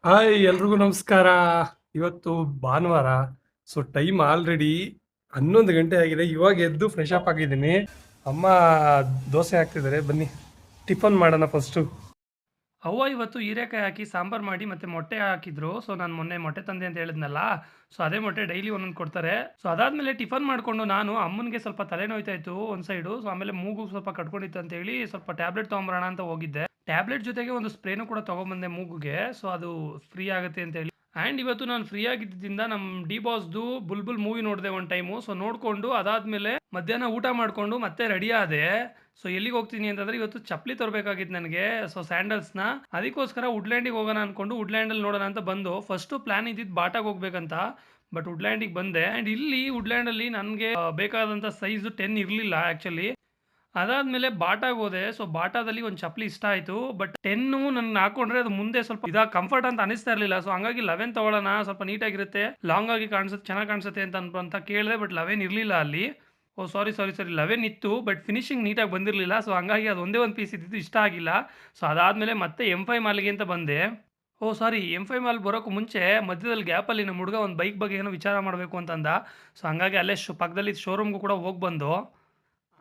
Hi ಎಲ್ರಿಗೂ ನಮಸ್ಕಾರ. ಇವತ್ತು ಭಾನುವಾರ. ಸೊ ಟೈಮ್ ಆಲ್ರೆಡಿ 11 ಗಂಟೆ ಆಗಿದೆ. ಇವಾಗ ಎದ್ದು ಫ್ರೆಶ್ ಅಪ್ ಆಗಿದ್ದೀನಿ. ಅಮ್ಮ ದೋಸೆ ಹಾಕ್ತಿದ್ದಾರೆ, ಬನ್ನಿ ಟಿಫನ್ ಮಾಡೋಣ ಫಸ್ಟು. ಅವ್ವ ಇವತ್ತು ಹೀರೆಕಾಯಿ ಹಾಕಿ ಸಾಂಬಾರು ಮಾಡಿ ಮತ್ತೆ ಮೊಟ್ಟೆ ಹಾಕಿದ್ರು. ಸೊ ನಾನು ಮೊನ್ನೆ ಮೊಟ್ಟೆ ತಂದೆ ಅಂತ ಹೇಳಿದ್ನಲ್ಲ, ಸೊ ಅದೇ ಮೊಟ್ಟೆ ಡೈಲಿ ಒಂದೊಂದು ಕೊಡ್ತಾರೆ. ಸೊ ಅದಾದ್ಮೇಲೆ ಟಿಫನ್ ಮಾಡಿಕೊಂಡು ನಾನು ಅಮ್ಮನಿಗೆ ಸ್ವಲ್ಪ ತಲೆನೋಯ್ತಾ ಇತ್ತು ಒಂದು ಸೈಡು. ಸೊ ಆಮೇಲೆ ಮೂಗು ಸ್ವಲ್ಪ ಕಟ್ಕೊಂಡಿತ್ತು ಅಂತ ಹೇಳಿ ಸ್ವಲ್ಪ ಟ್ಯಾಬ್ಲೆಟ್ ತೊಗೊಂಬರೋಣ ಅಂತ ಹೋಗಿದ್ದೆ. ಟ್ಯಾಬ್ಲೆಟ್ ಜೊತೆಗೆ ಒಂದು ಸ್ಪ್ರೇನು ಕೂಡ ತೊಗೊಂಬಂದೆ ಮೂಗುಗೆ. ಸೊ ಅದು ಫ್ರೀ ಆಗುತ್ತೆ ಅಂತ ಹೇಳಿ. ಆ್ಯಂಡ್ ಇವತ್ತು ನಾನು ಫ್ರೀ ಆಗಿದ್ದರಿಂದ ನಮ್ಮ ಡಿ ಬಾಸ್ದು ಬುಲ್ಬುಲ್ ಮೂವಿ ನೋಡಿದೆ ಒಂದು ಟೈಮು. ಸೊ ನೋಡಿಕೊಂಡು ಅದಾದಮೇಲೆ ಮಧ್ಯಾಹ್ನ ಊಟ ಮಾಡಿಕೊಂಡು ಮತ್ತೆ ರೆಡಿ ಆದೆ. ಸೊ ಎಲ್ಲಿಗೆ ಹೋಗ್ತೀನಿ ಅಂತಂದರೆ ಇವತ್ತು ಚಪ್ಪಲಿ ತರಬೇಕಾಗಿತ್ತು ನನಗೆ. ಸೊ ಸ್ಯಾಂಡಲ್ಸ್ನ ಅದಕ್ಕೋಸ್ಕರ ವುಡ್ಲ್ಯಾಂಡಿಗೆ ಹೋಗೋಣ ಅಂದ್ಕೊಂಡು ವುಡ್ಲ್ಯಾಂಡಲ್ಲಿ ನೋಡೋಣ ಅಂತ ಬಂದು ಫಸ್ಟು ಪ್ಲ್ಯಾನ್ ಇದ್ದಿದ್ದು ಬಾಟಾಗೆ ಹೋಗ್ಬೇಕಂತ. ಬಟ್ ವುಡ್ಲ್ಯಾಂಡಿಗೆ ಬಂದೆ. ಆ್ಯಂಡ್ ಇಲ್ಲಿ ವುಡ್ಲ್ಯಾಂಡಲ್ಲಿ ನನಗೆ ಬೇಕಾದಂಥ ಸೈಜು 10 ಇರಲಿಲ್ಲ ಆ್ಯಕ್ಚುಲಿ. ಅದಾದಮೇಲೆ ಬಾಟಾಗೆ ಹೋದೆ. ಸೊ ಬಾಟಾದಲ್ಲಿ ಒಂದು ಚಪ್ಪಲಿ ಇಷ್ಟ ಆಯಿತು. ಬಟ್ 10 ನನ್ನ ಹಾಕೊಂಡ್ರೆ ಅದು ಮುಂದೆ ಸ್ವಲ್ಪ ಇದಾಗ ಕಂಫರ್ಟ್ ಅಂತ ಅನಿಸ್ತಾ ಇರಲಿಲ್ಲ. ಸೊ ಹಂಗಾಗಿ 11 ತೊಗೊಳ್ಳೋಣ, ಸ್ವಲ್ಪ ನೀಟಾಗಿರುತ್ತೆ, ಲಾಂಗ್ ಆಗಿ ಕಾಣಿಸುತ್ತೆ, ಚೆನ್ನಾಗಿ ಕಾಣಿಸುತ್ತೆ ಅಂತ ಕೇಳಿದೆ. ಬಟ್ 11 ಇರಲಿಲ್ಲ ಅಲ್ಲಿ. ಓಹ್ ಸಾರಿ 11 ಇತ್ತು, ಬಟ್ ಫಿನಿಶಿಂಗ್ ನೀಟಾಗಿ ಬಂದಿರಲಿಲ್ಲ. ಸೊ ಹಂಗಾಗಿ ಅದು ಒಂದೇ ಒಂದು ಪೀಸ್ ಇದ್ದಿದ್ದು ಇಷ್ಟ ಆಗಿಲ್ಲ. ಸೊ ಅದಾದಮೇಲೆ ಮತ್ತೆ M5 ಮಾಲ್ಗೆ ಅಂತ ಬಂದೆ. ಓಹ್ ಸಾರಿ, M5 ಮಾಲ್ ಬರೋಕ್ಕೂ ಮುಂಚೆ ಮಧ್ಯದಲ್ಲಿ ಗ್ಯಾಪಲ್ಲಿ ನಮ್ಮ ಹುಡುಗ ಒಂದು ಬೈಕ್ ಬಗ್ಗೆ ಏನೋ ವಿಚಾರ ಮಾಡಬೇಕು ಅಂತಂದ. ಸೊ ಹಂಗಾಗಿ ಅಲ್ಲೇ ಪಕ್ಕದಲ್ಲಿ ಶೋರೂಮ್ಗೂ ಕೂಡ ಹೋಗಿ ಬಂದು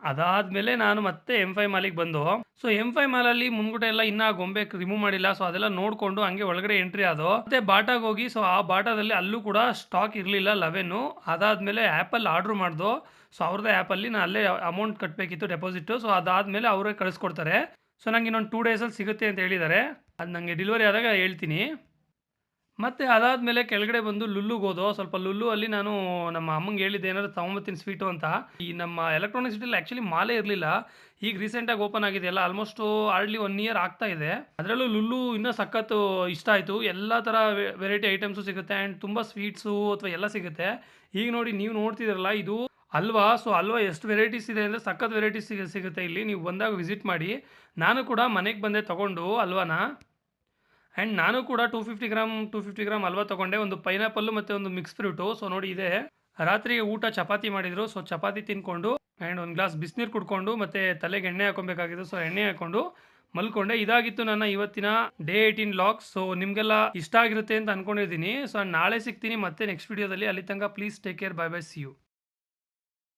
ಅದಾದಮೇಲೆ ನಾನು ಮತ್ತೆ M5 ಮಾಲಿಗೆ ಬಂದು. ಸೊ M5 ಮಾಲಲ್ಲಿ ಮುಂದ್ಗಡೆ ಎಲ್ಲ ಇನ್ನೂ ಗೊಂಬೆ ರಿಮೂವ್ ಮಾಡಿಲ್ಲ. ಸೊ ಅದೆಲ್ಲ ನೋಡಿಕೊಂಡು ಹಂಗೆ ಒಳಗಡೆ ಎಂಟ್ರಿ ಆದೋ. ಮತ್ತೆ ಬಾಟಾಗೆ ಹೋಗಿ ಸೊ ಆ ಬಾಟಾದಲ್ಲಿ ಅಲ್ಲೂ ಕೂಡ ಸ್ಟಾಕ್ ಇರಲಿಲ್ಲ 11. ಅದಾದಮೇಲೆ ಆ್ಯಪಲ್ಲಿ ಆರ್ಡ್ರ್ ಮಾಡ್ದು. ಸೊ ಅವ್ರದ್ದೇ ಆ್ಯಪಲ್ಲಿ ನಾನು ಅಲ್ಲೇ ಅಮೌಂಟ್ ಕಟ್ಟಬೇಕಿತ್ತು ಡೆಪಾಸಿಟು. ಸೊ ಅದಾದಮೇಲೆ ಅವರೇ ಕಳಿಸ್ಕೊಡ್ತಾರೆ. ಸೊ ನಂಗೆ ಇನ್ನೊಂದು 2 ಡೇಸಲ್ಲಿ ಸಿಗುತ್ತೆ ಅಂತ ಹೇಳಿದ್ದಾರೆ. ಅದು ನನಗೆ ಡೆಲಿವರಿ ಆದಾಗ ಹೇಳ್ತೀನಿ. ಮತ್ತು ಅದಾದಮೇಲೆ ಕೆಳಗಡೆ ಬಂದು ಲುಲ್ಲುಗೆ ಹೋದೋ. ಸ್ವಲ್ಪ ಲುಲ್ಲು ಅಲ್ಲಿ ನಾನು ನಮ್ಮ ಅಮ್ಮಂಗೆ ಹೇಳಿದ್ದೆ ಏನಾದ್ರು ತೊಗೊಂಬರ್ತೀನಿ ಸ್ವೀಟು ಅಂತ. ಈ ನಮ್ಮ ಎಲೆಕ್ಟ್ರಾನಿಕ್ ಸಿಟಿಲಿ ಆ್ಯಕ್ಚುಲಿ ಮಾಲೇ ಇರಲಿಲ್ಲ. ಈಗ ರೀಸೆಂಟಾಗಿ ಓಪನ್ ಆಗಿದೆ ಎಲ್ಲ, ಆಲ್ಮೋಸ್ಟು ಹಾರ್ಡ್ಲಿ 1 ಇಯರ್ ಆಗ್ತಾ ಇದೆ. ಅದರಲ್ಲೂ ಲುಲ್ಲು ಇನ್ನೂ ಸಖತ್ತು ಇಷ್ಟ ಆಯಿತು. ಎಲ್ಲ ಥರ ವೆರೈಟಿ ಐಟಮ್ಸು ಸಿಗುತ್ತೆ ಆ್ಯಂಡ್ ತುಂಬ ಸ್ವೀಟ್ಸು ಅಥವಾ ಎಲ್ಲ ಸಿಗುತ್ತೆ. ಈಗ ನೋಡಿ ನೀವು ನೋಡ್ತಿದ್ದೀರಲ್ಲ ಇದು ಹಲ್ವಾ. ಸೊ ಹಲ್ವಾ ಎಷ್ಟು ವೆರೈಟೀಸ್ ಇದೆ ಅಂದರೆ ಸಖತ್ ವೆರೈಟೀಸ್ ಸಿಗುತ್ತೆ ಇಲ್ಲಿ. ನೀವು ಬಂದಾಗ ವಿಸಿಟ್ ಮಾಡಿ. ನಾನು ಕೂಡ ಮನೆಗೆ ಬಂದೆ ತೊಗೊಂಡು ಹಲ್ವಾನ. ಆ್ಯಂಡ್ ನಾನು ಕೂಡ 250 ಗ್ರಾಮ್ ಹಲ್ವಾ ತೊಗೊಂಡೆ. ಒಂದು ಪೈನಾಪಲ್ಲು ಮತ್ತು ಒಂದು ಮಿಕ್ಸ್ ಫ್ರೂಟು. ಸೊ ನೋಡಿ ಇದೆ. ರಾತ್ರಿಗೆ ಊಟ ಚಪಾತಿ ಮಾಡಿದರು. ಸೊ ಚಪಾತಿ ತಿಂದ್ಕೊಂಡು ಆ್ಯಂಡ್ ಒಂದು ಗ್ಲಾಸ್ ಬಿಸಿನೀರು ಕುಡ್ಕೊಂಡು ಮತ್ತು ತಲೆಗೆ ಎಣ್ಣೆ ಹಾಕೊಬೇಕಾಗಿತ್ತು. ಸೊ ಎಣ್ಣೆ ಹಾಕ್ಕೊಂಡು ಮಲ್ಕೊಂಡೆ. ಇದಾಗಿತ್ತು ನನ್ನ ಇವತ್ತಿನ ಡೇ 18 ವ್ಲಾಗ್ಸ್. ಸೊ ನಿಮಗೆಲ್ಲ ಇಷ್ಟ ಆಗಿರುತ್ತೆ ಅಂತ ಅಂದ್ಕೊಂಡಿದ್ದೀನಿ. ಸೊ ನಾಳೆ ಸಿಗ್ತೀನಿ ಮತ್ತೆ ನೆಕ್ಸ್ಟ್ ವೀಡಿಯೋದಲ್ಲಿ. ಅಲ್ಲಿ ತನಕ please take care, bye bye, see you.